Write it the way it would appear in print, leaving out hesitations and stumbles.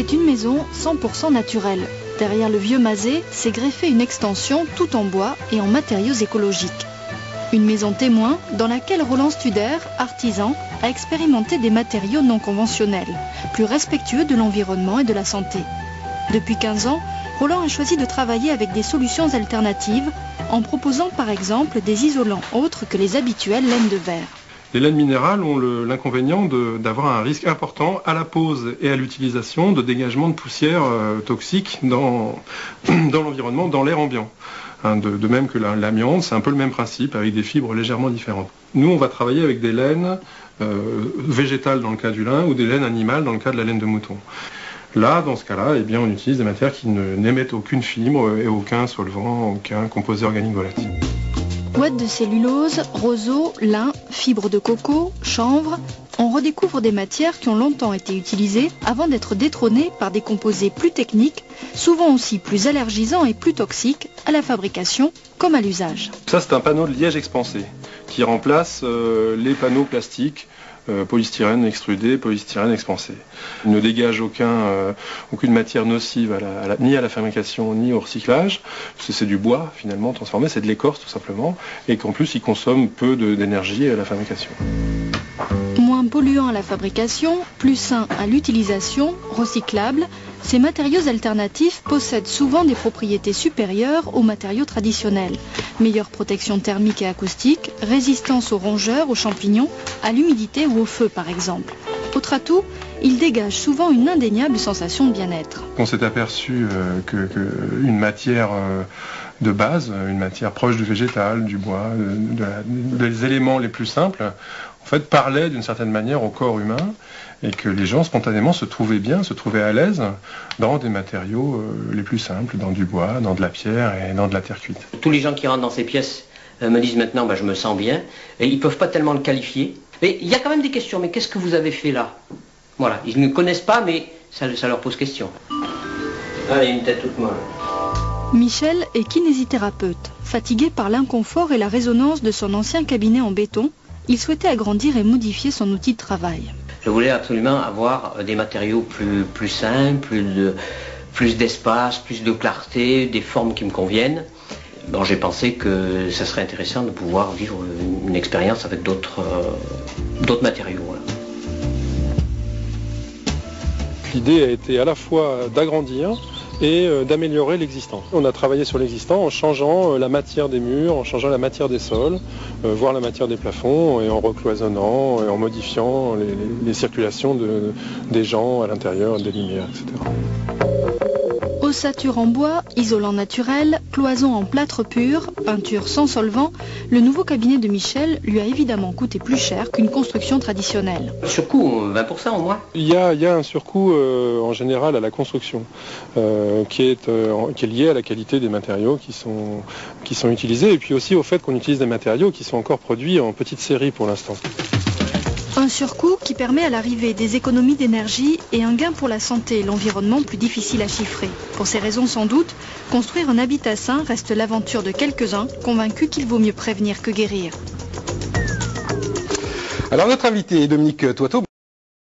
C'est une maison 100% naturelle. Derrière le vieux masé, s'est greffée une extension tout en bois et en matériaux écologiques. Une maison témoin dans laquelle Roland Studer, artisan, a expérimenté des matériaux non conventionnels, plus respectueux de l'environnement et de la santé. Depuis 15 ans, Roland a choisi de travailler avec des solutions alternatives en proposant par exemple des isolants autres que les habituelles laines de verre. Les laines minérales ont l'inconvénient d'avoir un risque important à la pose et à l'utilisation de dégagement de poussières toxiques dans l'environnement, dans l'air ambiant. De même que l'amiante, c'est un peu le même principe avec des fibres légèrement différentes. Nous, on va travailler avec des laines végétales dans le cas du lin ou des laines animales dans le cas de la laine de mouton. Là, dans ce cas-là, eh bien, on utilise des matières qui n'émettent aucune fibre et aucun solvant, aucun composé organique volatile. Ouate de cellulose, roseau, lin, fibres de coco, chanvre, on redécouvre des matières qui ont longtemps été utilisées avant d'être détrônées par des composés plus techniques, souvent aussi plus allergisants et plus toxiques à la fabrication comme à l'usage. Ça, c'est un panneau de liège expansé qui remplace les panneaux plastiques polystyrène extrudé, polystyrène expansé. Il ne dégage aucune matière nocive ni à la fabrication ni au recyclage, parce que c'est du bois finalement transformé, c'est de l'écorce tout simplement, et qu'en plus il consomme peu d'énergie à la fabrication. Moins polluant à la fabrication, plus sain à l'utilisation, recyclable, ces matériaux alternatifs possèdent souvent des propriétés supérieures aux matériaux traditionnels. Meilleure protection thermique et acoustique, résistance aux rongeurs, aux champignons, à l'humidité ou au feu par exemple. Autre atout, ils dégagent souvent une indéniable sensation de bien-être. On s'est aperçu qu'une matière de base, une matière proche du végétal, du bois, des éléments les plus simples, en fait, parlait d'une certaine manière au corps humain et que les gens spontanément se trouvaient bien, se trouvaient à l'aise dans des matériaux les plus simples, dans du bois, dans de la pierre et dans de la terre cuite. Tous les gens qui rentrent dans ces pièces me disent maintenant je me sens bien et ils ne peuvent pas tellement le qualifier. Mais il y a quand même des questions, mais qu'est-ce que vous avez fait là? Voilà, ils ne connaissent pas mais ça leur pose question. Ah, il y a une tête toute molle. Michel est kinésithérapeute. Fatigué par l'inconfort et la résonance de son ancien cabinet en béton, il souhaitait agrandir et modifier son outil de travail. Je voulais absolument avoir des matériaux plus simples, plus d'espace, plus de clarté, des formes qui me conviennent. Bon, j'ai pensé que ça serait intéressant de pouvoir vivre une expérience avec d'autres matériaux. Voilà. L'idée a été à la fois d'agrandir et d'améliorer l'existant. On a travaillé sur l'existant en changeant la matière des murs, en changeant la matière des sols, voire la matière des plafonds, et en recloisonnant, et en modifiant les circulations des gens à l'intérieur, des lumières, etc. Ossature en bois, isolant naturel, cloison en plâtre pur, peinture sans solvant, le nouveau cabinet de Michel lui a évidemment coûté plus cher qu'une construction traditionnelle. Surcoût, 20% au moins. Il y a un surcoût en général à la construction qui est lié à la qualité des matériaux qui sont utilisés et puis aussi au fait qu'on utilise des matériaux qui sont encore produits en petite série pour l'instant. Un surcoût qui permet à l'arrivée des économies d'énergie et un gain pour la santé et l'environnement plus difficile à chiffrer. Pour ces raisons sans doute, construire un habitat sain reste l'aventure de quelques-uns, convaincus qu'il vaut mieux prévenir que guérir. Alors notre invité est Dominique Toiteau.